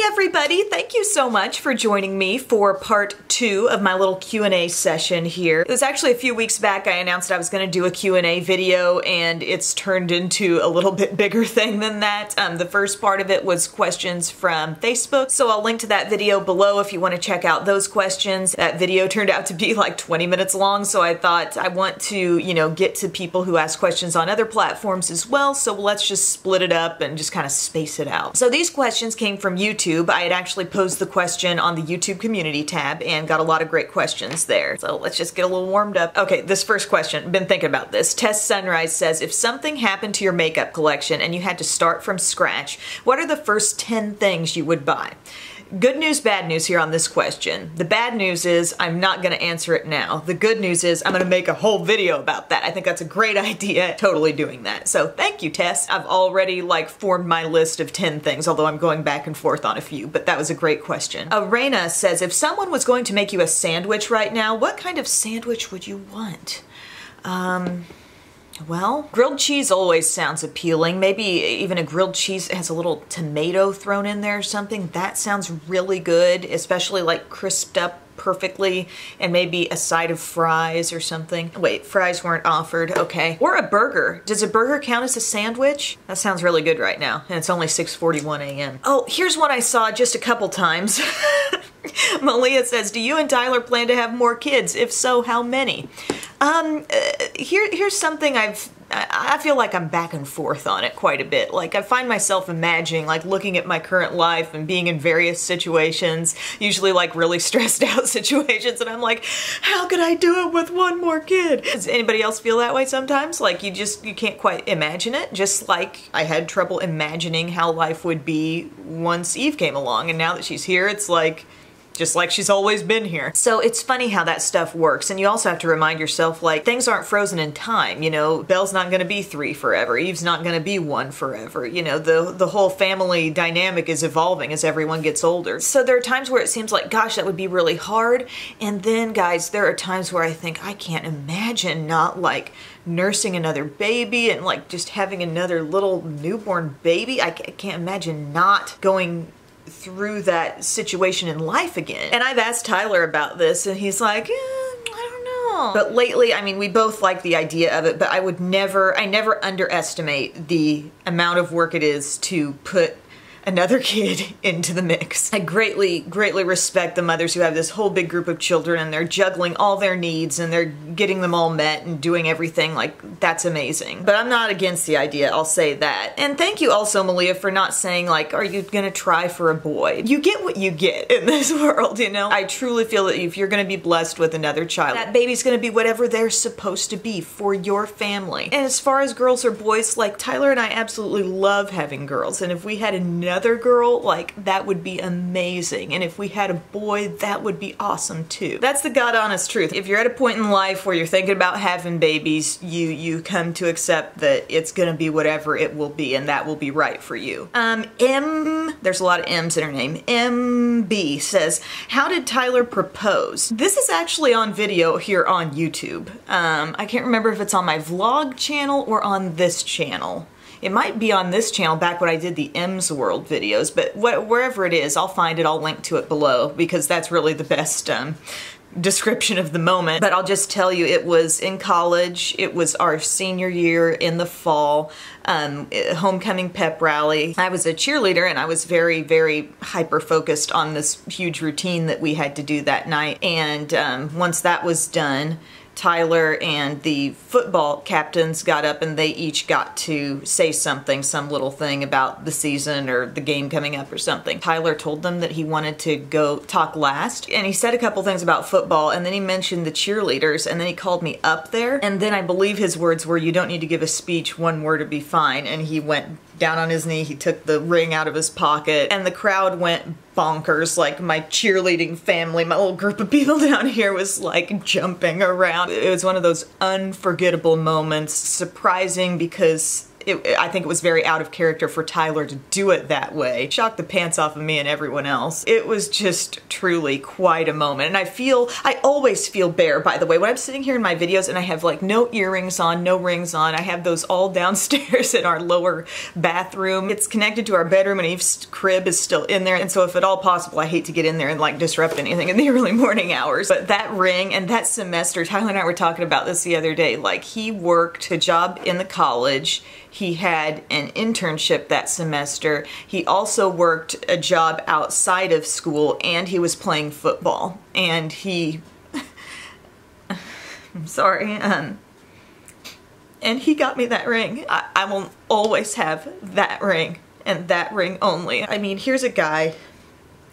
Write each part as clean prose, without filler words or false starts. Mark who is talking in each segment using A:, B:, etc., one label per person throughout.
A: everybody, thank you so much for joining me for part 2 of my little Q&A session here. It was actually a few weeks back I announced I was going to do a Q&A video, and it's turned into a little bit bigger thing than that. The first part of it was questions from Facebook, so I'll link to that video below if you want to check out those questions. That video turned out to be like 20 minutes long, so I thought I want to, you know, get to people who ask questions on other platforms as well, so let's just split it up and just kind of space it out. So these questions came from YouTube. I had actually posed the question on the YouTube community tab and got a lot of great questions there. So let's just get a little warmed up. Okay, this first question, been thinking about this. Tess Sunrise says, if something happened to your makeup collection and you had to start from scratch, what are the first 10 things you would buy? Good news, bad news here on this question. The bad news is I'm not going to answer it now. The good news is I'm going to make a whole video about that. I think that's a great idea, totally doing that. So thank you, Tess. I've already formed my list of 10 things, although I'm going back and forth on a few, but that was a great question. Arena says, if someone was going to make you a sandwich right now, what kind of sandwich would you want? Well, grilled cheese always sounds appealing. Maybe even a grilled cheese that has a little tomato thrown in there or something. That sounds really good, especially like crisped up perfectly, and maybe a side of fries or something. Wait, fries weren't offered, okay. Or a burger. Does a burger count as a sandwich? That sounds really good right now, and it's only 6:41 a.m. Oh, here's one I saw just a couple times. Malia says, do you and Tyler plan to have more kids? If so, how many? Here's something I feel like I'm back and forth on it quite a bit. Like, I find myself imagining, like, looking at my current life and being in various situations, usually like really stressed out situations, and I'm like, how could I do it with one more kid? Does anybody else feel that way sometimes? Like, you can't quite imagine it, just like I had trouble imagining how life would be once Eve came along, and now that she's here, it's like, just like she's always been here. So it's funny how that stuff works, and you also have to remind yourself, like, things aren't frozen in time, you know? Belle's not gonna be 3 forever, Eve's not gonna be 1 forever, you know? The whole family dynamic is evolving as everyone gets older. So there are times where it seems like, gosh, that would be really hard, and then, guys, there are times where I think, I can't imagine not, like, nursing another baby and, like, just having another little newborn baby. I can't imagine not going through that situation in life again. And I've asked Tyler about this, and he's like, I don't know. But lately, I mean, we both like the idea of it, but I never underestimate the amount of work it is to put another kid into the mix. I greatly respect the mothers who have this whole big group of children and they're juggling all their needs and they're getting them all met and doing everything. Like, that's amazing. But I'm not against the idea, I'll say that. And thank you also, Malia, for not saying, like, are you gonna try for a boy? You get what you get in this world, you know? I truly feel that if you're gonna be blessed with another child, that baby's gonna be whatever they're supposed to be for your family. And as far as girls or boys, like, Tyler and I absolutely love having girls, and if we had another girl, like, that would be amazing. And if we had a boy, that would be awesome too. That's the God honest truth. If you're at a point in life where you're thinking about having babies, you come to accept that it's gonna be whatever it will be, and that will be right for you. There's a lot of M's in her name. MB says, how did Tyler propose? This is actually on video here on YouTube. I can't remember if it's on my vlog channel or on this channel. It might be on this channel back when I did the M's World videos, but wherever it is, I'll find it, I'll link to it below, because that's really the best description of the moment. But I'll just tell you, it was in college, it was our senior year in the fall, homecoming pep rally. I was a cheerleader and I was very hyper focused on this huge routine that we had to do that night, and once that was done, Tyler and the football captains got up and they each got to say something, some little thing about the season or the game coming up or something. Tyler told them that he wanted to go talk last, and he said a couple things about football, and then he mentioned the cheerleaders, and then he called me up there, and then I believe his words were, you don't need to give a speech, one word to be fine, and he went down on his knee, he took the ring out of his pocket, and the crowd went bonkers. Like, my cheerleading family, my little group of people down here was like jumping around. It was one of those unforgettable moments, surprising because I think it was very out of character for Tyler to do it that way. It shocked the pants off of me and everyone else. It was just truly quite a moment. And I always feel bare, by the way. When I'm sitting here in my videos and I have like no earrings on, no rings on, I have those all downstairs in our lower bathroom. It's connected to our bedroom and Eve's crib is still in there. And so if at all possible, I hate to get in there and like disrupt anything in the early morning hours. But that ring and that semester, Tyler and I were talking about this the other day. Like, he worked a job in the college. He had an internship that semester. He also worked a job outside of school, and he was playing football. And he, I'm sorry, and he got me that ring. I will always have that ring and that ring only. I mean, here's a guy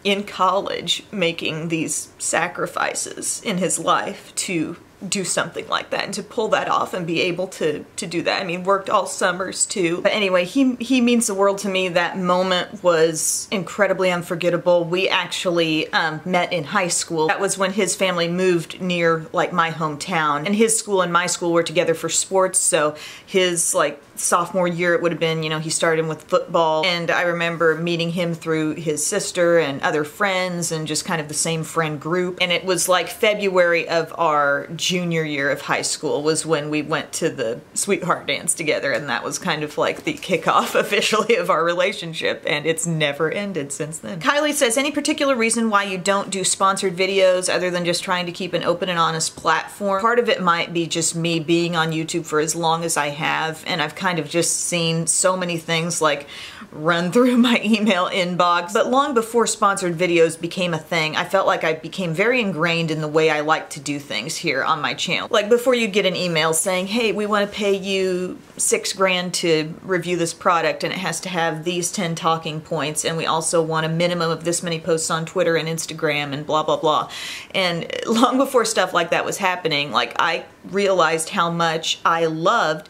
A: in college making these sacrifices in his life to do something like that and to pull that off and be able to do that. I mean, worked all summers too. But anyway, he means the world to me. That moment was incredibly unforgettable. We actually met in high school. That was when his family moved near like my hometown, and his school and my school were together for sports. So his like sophomore year, it would have been, you know, he started with football, and I remember meeting him through his sister and other friends and just kind of the same friend group. And it was like February of our junior year of high school was when we went to the sweetheart dance together, and that was kind of like the kickoff officially of our relationship, and it's never ended since then. Kylie says, any particular reason why you don't do sponsored videos other than just trying to keep an open and honest platform? Part of it might be just me being on YouTube for as long as I have, and I've kind of just seen so many things like run through my email inbox. But long before sponsored videos became a thing, I felt like I became very ingrained in the way I like to do things here on my channel. Like, before you get an email saying, hey, we want to pay you $6 grand to review this product, and it has to have these 10 talking points, and we also want a minimum of this many posts on Twitter and Instagram and blah, blah, blah. And long before stuff like that was happening, like, I realized how much I loved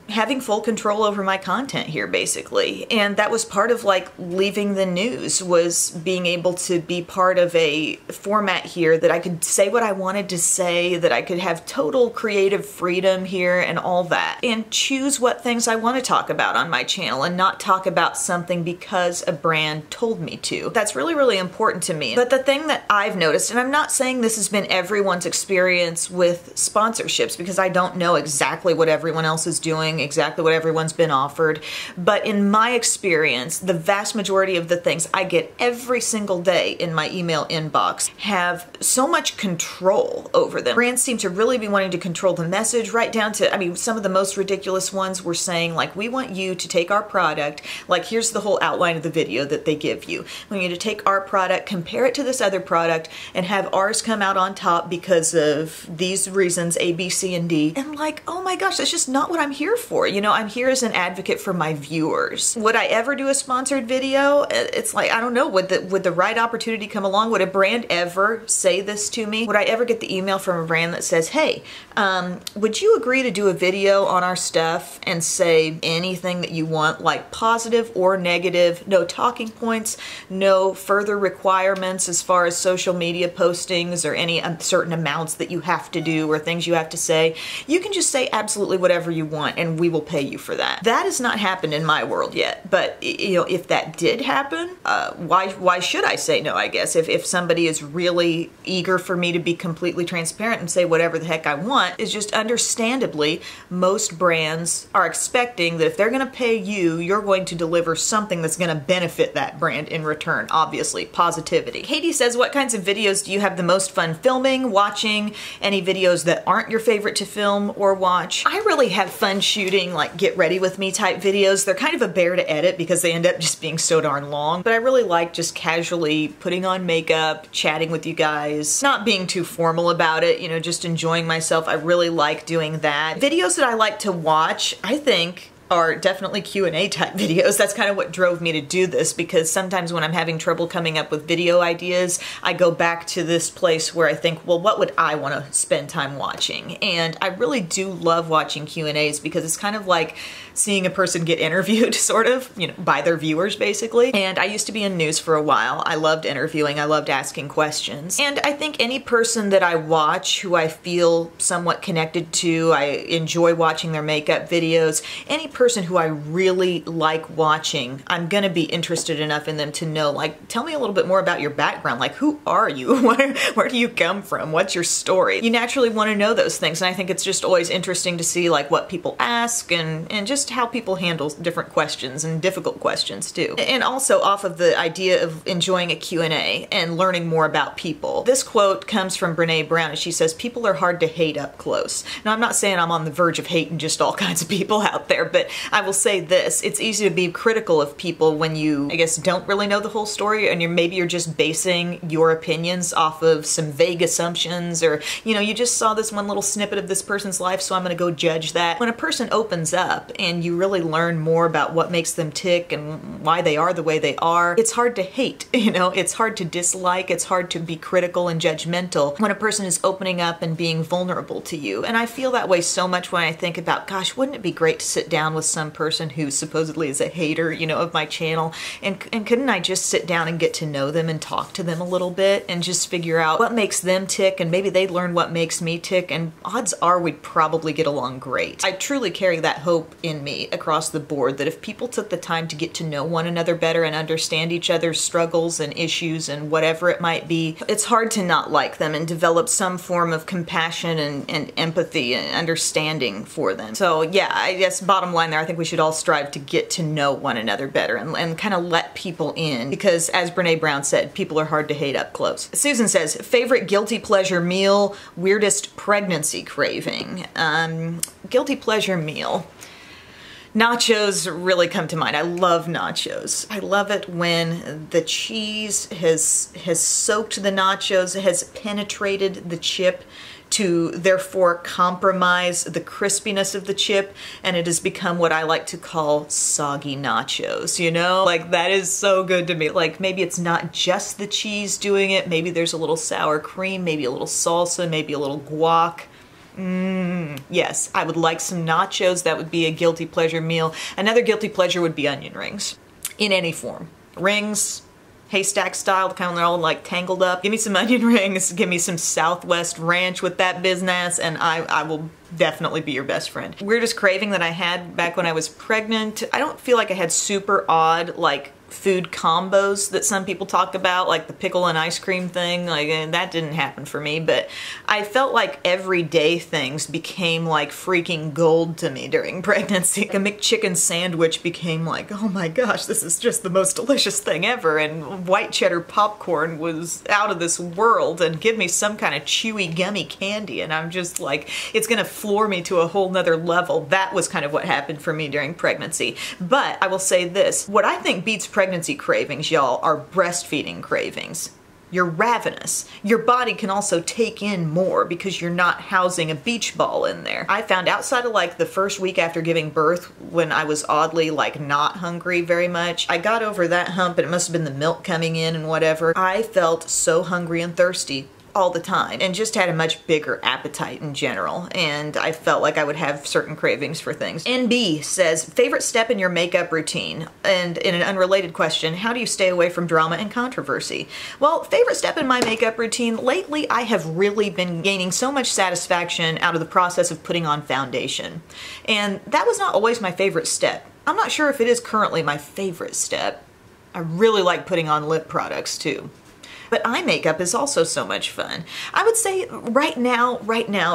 A: having full control over my content here, basically. And that was part of like leaving the news, was being able to be part of a format here that I could say what I wanted to say, that I could have total creative freedom here and all that, and choose what things I want to talk about on my channel and not talk about something because a brand told me to. That's really, really important to me. But the thing that I've noticed, and I'm not saying this has been everyone's experience with sponsorships, because I don't know exactly what everyone else is doing, exactly what everyone's been offered, but in my experience, the vast majority of the things I get every single day in my email inbox have so much control over them. Brands seem to really be wanting to control the message, right down to, I mean, some of the most ridiculous ones were saying like, we want you to take our product, like here's the whole outline of the video that they give you. We want you to take our product, compare it to this other product, and have ours come out on top because of these reasons, A, B, C, and D. And like, oh my gosh, that's just not what I'm here for. You know, I'm here as an advocate for my viewers. Would I ever do a sponsored video? It's like, I don't know, would the right opportunity come along? Would a brand ever say this to me? Would I ever get the email from a brand that says, hey, would you agree to do a video on our stuff and say anything that you want, like positive or negative, no talking points, no further requirements as far as social media postings or any certain amounts that you have to do or things you have to say? You can just say absolutely whatever you want and we will pay you for that. That has not happened in my world yet, but you know, if that did happen, why should I say no, I guess? If somebody is really eager for me to be completely transparent and say whatever the heck I want, is just understandably, most brands are expecting that if they're gonna pay you, you're going to deliver something that's gonna benefit that brand in return, obviously, positivity. Katie says, what kinds of videos do you have the most fun filming, watching? Any videos that aren't your favorite to film or watch? I really have fun shooting like get ready with me type videos. They're kind of a bear to edit because they end up just being so darn long, but I really like just casually putting on makeup, chatting with you guys, not being too formal about it, you know, just enjoying myself. I really like doing that. Videos that I like to watch, I think, are definitely Q&A type videos. That's kind of what drove me to do this, because sometimes when I'm having trouble coming up with video ideas, I go back to this place where I think, well, what would I want to spend time watching? And I really do love watching Q&As because it's kind of like seeing a person get interviewed, sort of, you know, by their viewers, basically. And I used to be in news for a while. I loved interviewing. I loved asking questions. And I think any person that I watch who I feel somewhat connected to, I enjoy watching their makeup videos, any person who I really like watching, I'm gonna be interested enough in them to know, like, tell me a little bit more about your background. Like, who are you? Where do you come from? What's your story? You naturally want to know those things, and I think it's just always interesting to see like what people ask and just how people handle different questions and difficult questions too. And also off of the idea of enjoying a Q&A and learning more about people. This quote comes from Brene Brown, and she says, people are hard to hate up close. Now, I'm not saying I'm on the verge of hating just all kinds of people out there, but I will say this, it's easy to be critical of people when you, I guess, don't really know the whole story, and maybe you're just basing your opinions off of some vague assumptions, or, you know, you just saw this one little snippet of this person's life, so I'm gonna go judge that. When a person opens up and you really learn more about what makes them tick and why they are the way they are, it's hard to hate, you know, it's hard to dislike, it's hard to be critical and judgmental when a person is opening up and being vulnerable to you. And I feel that way so much when I think about, gosh, wouldn't it be great to sit down with some person who supposedly is a hater, you know, of my channel, and couldn't I just sit down and get to know them and talk to them a little bit and just figure out what makes them tick, and maybe they'd learn what makes me tick, and odds are we'd probably get along great. I truly carry that hope in me across the board, that if people took the time to get to know one another better and understand each other's struggles and issues and whatever it might be, it's hard to not like them and develop some form of compassion and empathy and understanding for them. So yeah, I guess bottom line there, I think we should all strive to get to know one another better and kind of let people in, because as Brene Brown said, people are hard to hate up close. Susan says, favorite guilty pleasure meal, weirdest pregnancy craving. Guilty pleasure meal. Nachos really come to mind. I love nachos. I love it when the cheese has soaked the nachos, has penetrated the chip to therefore compromise the crispiness of the chip, and it has become what I like to call soggy nachos, you know? Like, that is so good to me. Like, maybe it's not just the cheese doing it, maybe there's a little sour cream, maybe a little salsa, maybe a little guac. Yes, I would like some nachos. That would be a guilty pleasure meal. Another guilty pleasure would be onion rings, in any form. Rings, haystack style, the kind where they're all like tangled up. Give me some onion rings, give me some Southwest ranch with that business, and I will definitely be your best friend. Weirdest craving that I had back when I was pregnant, I don't feel like I had super odd, like, food combos that some people talk about, like the pickle and ice cream thing. Like, that didn't happen for me, but I felt like everyday things became like freaking gold to me during pregnancy. Like a McChicken sandwich became like, oh my gosh, this is just the most delicious thing ever, and white cheddar popcorn was out of this world, and give me some kind of chewy gummy candy and I'm just like, it's gonna floor me to a whole nother level. That was kind of what happened for me during pregnancy. But I will say this, what I think beats pregnancy cravings, y'all, are breastfeeding cravings. You're ravenous. Your body can also take in more because you're not housing a beach ball in there. I found outside of like the first week after giving birth, when I was oddly like not hungry very much, I got over that hump, and it must have been the milk coming in and whatever. I felt so hungry and thirsty all the time, and just had a much bigger appetite in general, and I felt like I would have certain cravings for things. NB says, favorite step in your makeup routine? And in an unrelated question, how do you stay away from drama and controversy? Well, favorite step in my makeup routine, lately I have really been gaining so much satisfaction out of the process of putting on foundation. And that was not always my favorite step. I'm not sure if it is currently my favorite step. I really like putting on lip products too. But eye makeup is also so much fun. I would say right now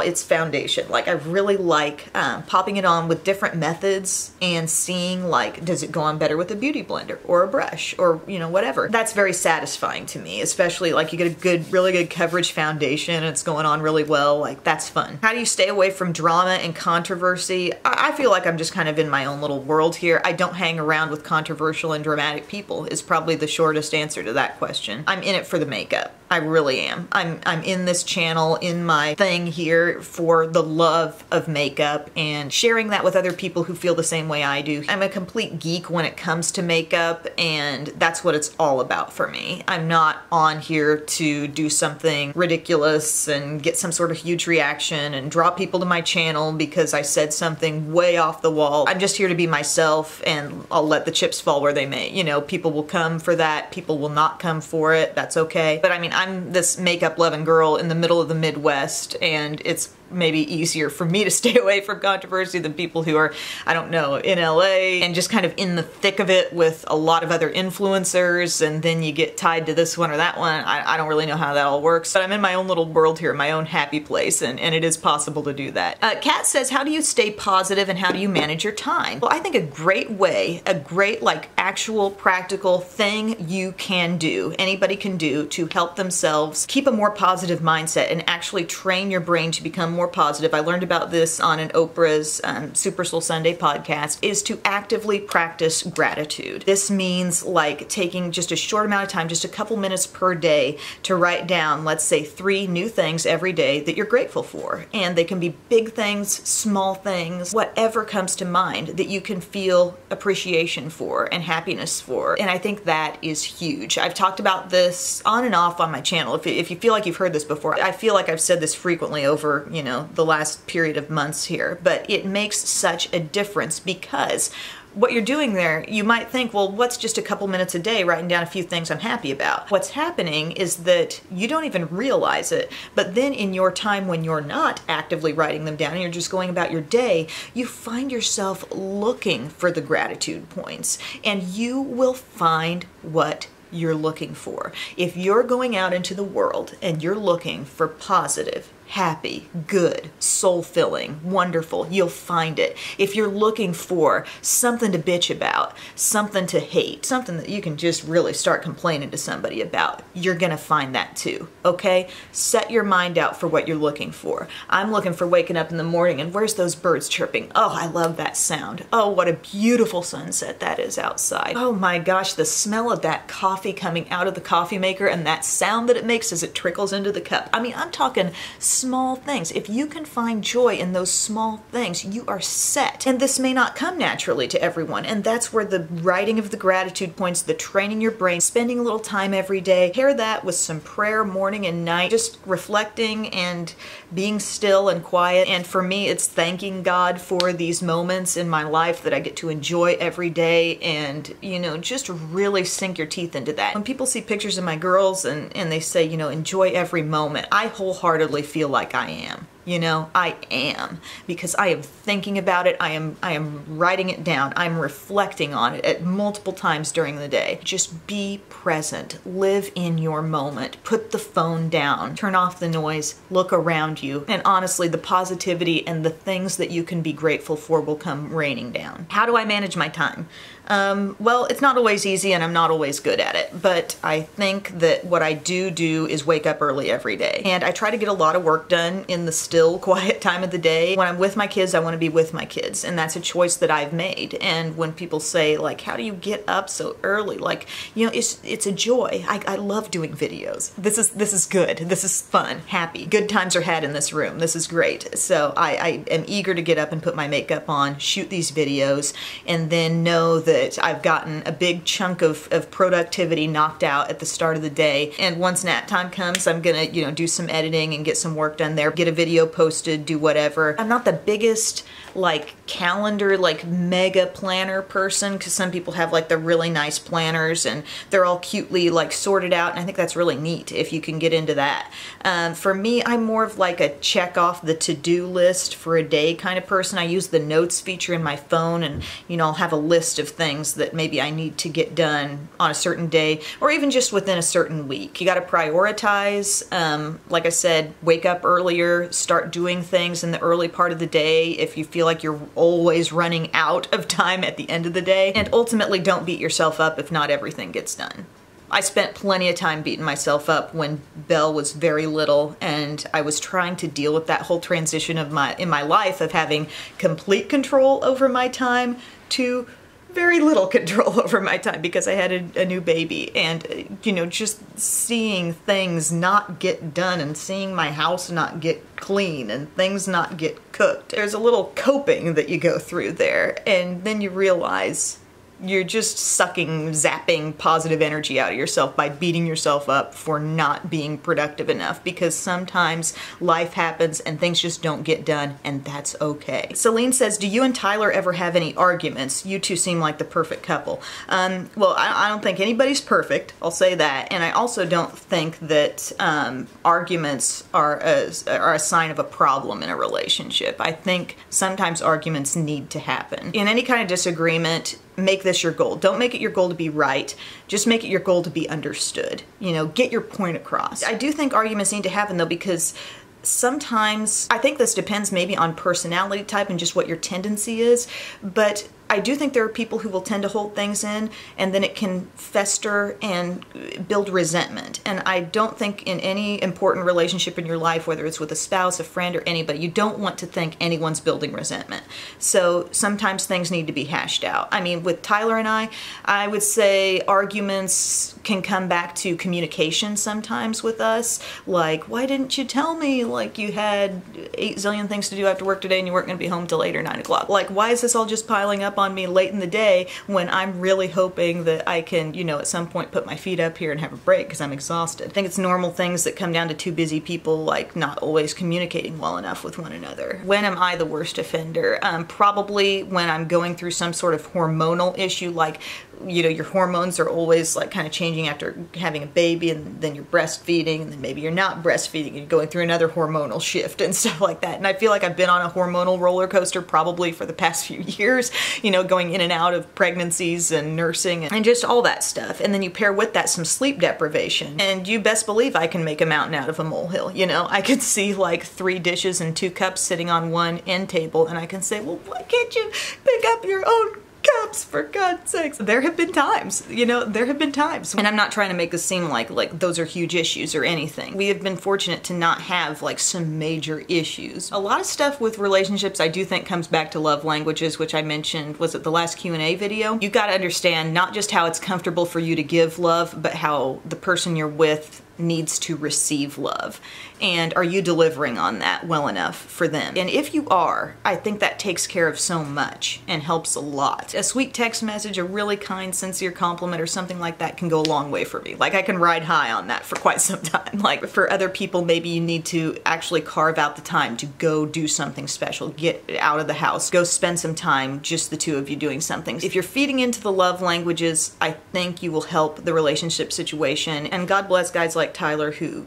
A: it's foundation. Like, I really like popping it on with different methods and seeing, like, does it go on better with a beauty blender or a brush or, you know, whatever. That's very satisfying to me, especially like you get a good, really good coverage foundation and it's going on really well. Like, that's fun. How do you stay away from drama and controversy? I feel like I'm just kind of in my own little world here. I don't hang around with controversial and dramatic people is probably the shortest answer to that question. I'm in it for the makeup. I really am. I'm in this channel, in my thing here for the love of makeup and sharing that with other people who feel the same way I do. I'm a complete geek when it comes to makeup, and that's what it's all about for me. I'm not on here to do something ridiculous and get some sort of huge reaction and draw people to my channel because I said something way off the wall. I'm just here to be myself, and I'll let the chips fall where they may. You know, people will come for that, people will not come for it, that's okay. But I mean, I'm this makeup loving girl in the middle of the Midwest, and it's maybe easier for me to stay away from controversy than people who are, I don't know, in LA and just kind of in the thick of it with a lot of other influencers, and then you get tied to this one or that one. I don't really know how that all works, but I'm in my own little world here, my own happy place, and it is possible to do that. Kat says, how do you stay positive and how do you manage your time? Well, I think a great way, a great like actual practical thing you can do, anybody can do to help themselves keep a more positive mindset and actually train your brain to become more positive. I learned about this on an Oprah's Super Soul Sunday podcast, is to actively practice gratitude. This means like taking just a short amount of time, just a couple minutes per day, to write down, let's say, 3 new things every day that you're grateful for. And they can be big things, small things, whatever comes to mind that you can feel appreciation for and happiness for. And I think that is huge. I've talked about this on and off on my channel. If you feel like you've heard this before, I feel like I've said this frequently over, you know, the last period of months here, but it makes such a difference because what you're doing there, you might think, well, what's just a couple minutes a day writing down a few things I'm happy about? What's happening is that you don't even realize it, but then in your time when you're not actively writing them down and you're just going about your day, you find yourself looking for the gratitude points, and you will find what you're looking for. If you're going out into the world and you're looking for positive, happy, good, soul-filling, wonderful, you'll find it. If you're looking for something to bitch about, something to hate, something that you can just really start complaining to somebody about, you're gonna find that too, okay? Set your mind out for what you're looking for. I'm looking for waking up in the morning and where's those birds chirping? Oh, I love that sound. Oh, what a beautiful sunset that is outside. Oh my gosh, the smell of that coffee coming out of the coffee maker and that sound that it makes as it trickles into the cup. I mean, I'm talking small things. If you can find joy in those small things, you are set. And this may not come naturally to everyone, and that's where the writing of the gratitude points, the training your brain, spending a little time every day, pair that with some prayer morning and night, just reflecting and being still and quiet. And for me, it's thanking God for these moments in my life that I get to enjoy every day, and, you know, just really sink your teeth into that. When people see pictures of my girls and they say, you know, enjoy every moment, I wholeheartedly feel like I am. You know, I am, because I am thinking about it, I am writing it down, I'm reflecting on it at multiple times during the day. Just be present, live in your moment, put the phone down, turn off the noise, look around you, and honestly, the positivity and the things that you can be grateful for will come raining down. How do I manage my time? Well, it's not always easy and I'm not always good at it, but I think that what I do is wake up early every day. And I try to get a lot of work done in the still, quiet time of the day. When I'm with my kids, I want to be with my kids, and that's a choice that I've made. And when people say, like, how do you get up so early? Like, you know, it's a joy. I love doing videos. This is good. This is fun, happy. Good times are had in this room. This is great. So I am eager to get up and put my makeup on, shoot these videos, and then know that I've gotten a big chunk of productivity knocked out at the start of the day. And once nap time comes, I'm gonna, you know, do some editing and get some work done there, get a video posted, do whatever. I'm not the biggest like calendar, like mega planner person, because some people have like the really nice planners and they're all cutely like sorted out, and I think that's really neat if you can get into that. For me, I'm more of like a check off the to-do list for a day kind of person. I use the notes feature in my phone, and you know, I'll have a list of things that maybe I need to get done on a certain day, or even just within a certain week. You got to prioritize. Like I said, wake up earlier, start doing things in the early part of the day if you feel like you're always running out of time at the end of the day, and ultimately don't beat yourself up if not everything gets done. I spent plenty of time beating myself up when Belle was very little, and I was trying to deal with that whole transition of in my life of having complete control over my time to very little control over my time because I had a new baby, and you know, just seeing things not get done and seeing my house not get clean and things not get cooked. There's a little coping that you go through there, and then you realize You're just zapping positive energy out of yourself by beating yourself up for not being productive enough, because sometimes life happens and things just don't get done, and that's okay. Celine says, do you and Tyler ever have any arguments? You two seem like the perfect couple. Well, I don't think anybody's perfect, I'll say that, and I also don't think that arguments are a sign of a problem in a relationship. I think sometimes arguments need to happen. In any kind of disagreement, make this your goal. Don't make it your goal to be right. Just make it your goal to be understood. You know, get your point across. I do think arguments need to happen though, because sometimes, I think this depends maybe on personality type and just what your tendency is, but I do think there are people who will tend to hold things in, and then it can fester and build resentment. And I don't think in any important relationship in your life, whether it's with a spouse, a friend, or anybody, you don't want to think anyone's building resentment. So sometimes things need to be hashed out. I mean, with Tyler and I would say arguments can come back to communication sometimes with us. Like, why didn't you tell me? Like, you had 8 zillion things to do after work today and you weren't going to be home till 8 or 9 o'clock. Like, why is this all just piling up on me late in the day when I'm really hoping that I can, you know, at some point put my feet up here and have a break because I'm exhausted? I think it's normal things that come down to two busy people, like not always communicating well enough with one another. When am I the worst offender? Probably when I'm going through some sort of hormonal issue, like, you know, your hormones are always like kind of changing after having a baby, and then you're breastfeeding, and then maybe you're not breastfeeding and you're going through another hormonal shift and stuff like that. And I feel like I've been on a hormonal roller coaster probably for the past few years, you know, going in and out of pregnancies and nursing and just all that stuff. And then you pair with that some sleep deprivation, and you best believe I can make a mountain out of a molehill. You know, I could see like 3 dishes and 2 cups sitting on one end table, and I can say, well, why can't you pick up your own cups, for God's sakes? There have been times, you know, there have been times. And I'm not trying to make this seem like those are huge issues or anything. We have been fortunate to not have like some major issues. A lot of stuff with relationships I do think comes back to love languages, which I mentioned, was it the last Q&A video? You got to understand not just how it's comfortable for you to give love, but how the person you're with needs to receive love. And are you delivering on that well enough for them? And if you are, I think that takes care of so much and helps a lot. A sweet text message, a really kind, sincere compliment or something like that can go a long way for me. Like, I can ride high on that for quite some time. Like, for other people, maybe you need to actually carve out the time to go do something special, get out of the house, go spend some time, just the two of you doing something. If you're feeding into the love languages, I think you will help the relationship situation. And God bless guys like Tyler who,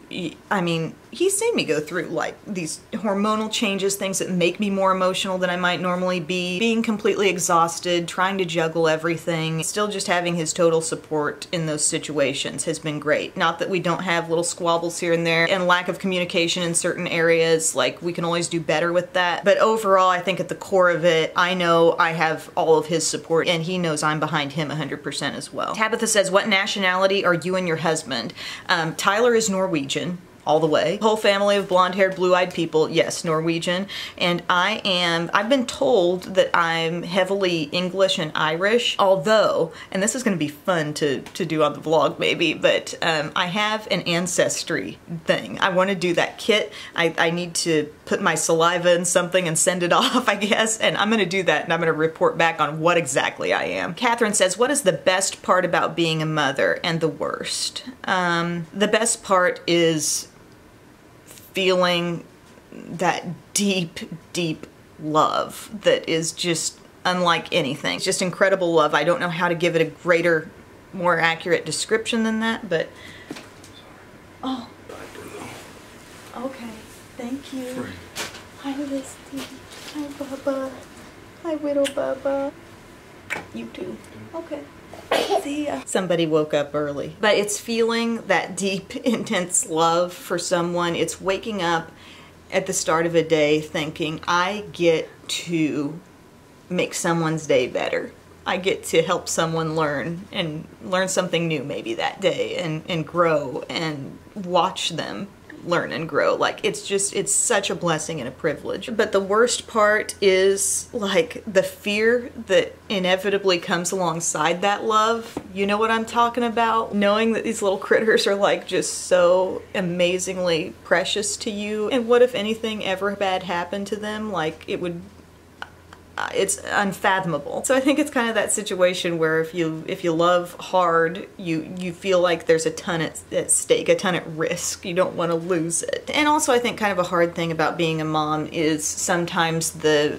A: I mean, he's seen me go through like these hormonal changes, things that make me more emotional than I might normally be, being completely exhausted, trying to juggle everything. Still just having his total support in those situations has been great. Not that we don't have little squabbles here and there and lack of communication in certain areas, like we can always do better with that. But overall, I think at the core of it, I know I have all of his support and he knows I'm behind him 100% as well. Tabitha says, what nationality are you and your husband? Tyler is Norwegian. All the way. Whole family of blonde-haired, blue-eyed people, yes, Norwegian. And I've been told that I'm heavily English and Irish, although, and this is going to be fun to do on the vlog maybe, but I have an ancestry thing. I want to do that kit. I need to put my saliva in something and send it off, I guess, and I'm going to do that, and I'm going to report back on what exactly I am. Catherine says, what is the best part about being a mother and the worst? The best part is feeling that deep, deep love that is just unlike anything. It's just incredible love. I don't know how to give it a greater, more accurate description than that, but... Oh. Okay. Thank you. Free. Hi, Listy. Hi, Bubba. Hi, Widow Bubba. You too. Okay. See ya. Somebody woke up early. But it's feeling that deep, intense love for someone. It's waking up at the start of a day thinking, I get to make someone's day better. I get to help someone learn and learn something new maybe that day and grow and watch them learn and grow. Like, it's such a blessing and a privilege. But the worst part is like the fear that inevitably comes alongside that love. You know what I'm talking about? Knowing that these little critters are like just so amazingly precious to you. And what if anything ever bad happened to them? Like, it would... it's unfathomable. So I think it's kind of that situation where if you love hard, you feel like there's a ton at stake, a ton at risk. You don't want to lose it. And also I think kind of a hard thing about being a mom is sometimes the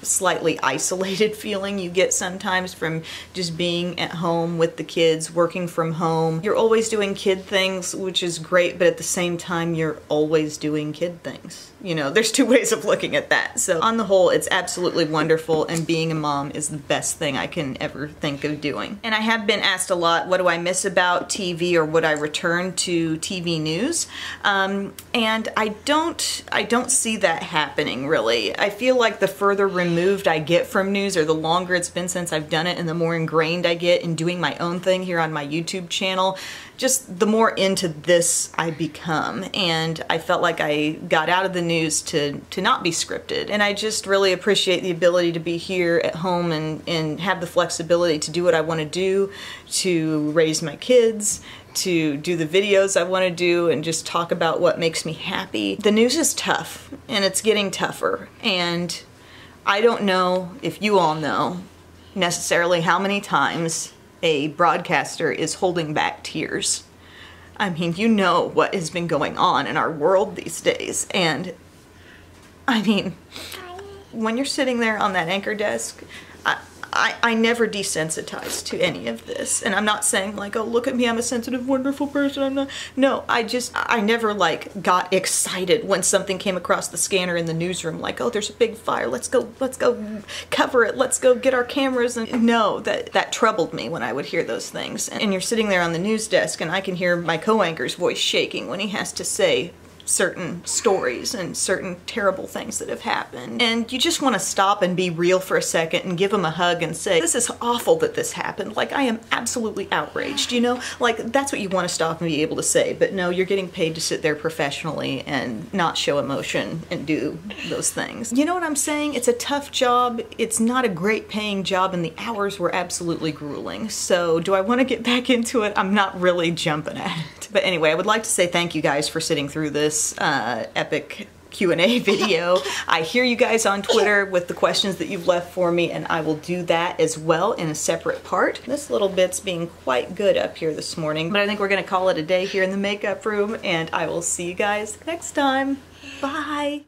A: slightly isolated feeling you get sometimes from just being at home with the kids, working from home. You're always doing kid things, which is great, but at the same time you're always doing kid things. You know, there's two ways of looking at that. So on the whole, it's absolutely wonderful, and being a mom is the best thing I can ever think of doing. And I have been asked a lot, what do I miss about TV, or would I return to TV news? And I don't see that happening, really. I feel like the further removed I get from news, or the longer it's been since I've done it, and the more ingrained I get in doing my own thing here on my YouTube channel, just the more into this I become. And I felt like I got out of the news to not be scripted. And I just really appreciate the ability to be here at home and have the flexibility to do what I want to do, to raise my kids, to do the videos I want to do, and just talk about what makes me happy. The news is tough, and it's getting tougher. And I don't know if you all know necessarily how many times a broadcaster is holding back tears. I mean, you know what has been going on in our world these days, and I mean, when you're sitting there on that anchor desk, I never desensitized to any of this. And I'm not saying like, oh, look at me, I'm a sensitive, wonderful person, I'm not. No, I never like got excited when something came across the scanner in the newsroom, like, oh, there's a big fire, let's go cover it, let's go get our cameras. And no, that troubled me when I would hear those things. And you're sitting there on the news desk, and I can hear my co-anchor's voice shaking when he has to say certain stories and certain terrible things that have happened. And you just want to stop and be real for a second and give them a hug and say, this is awful that this happened. Like, I am absolutely outraged, you know? Like, that's what you want to stop and be able to say. But no, you're getting paid to sit there professionally and not show emotion and do those things. You know what I'm saying? It's a tough job. It's not a great paying job, and the hours were absolutely grueling. So do I want to get back into it? I'm not really jumping at it. But anyway, I would like to say thank you guys for sitting through this epic Q&A video. I hear you guys on Twitter with the questions that you've left for me, and I will do that as well in a separate part. This little bit's being quite good up here this morning, but I think we're gonna call it a day here in the makeup room, and I will see you guys next time. Bye!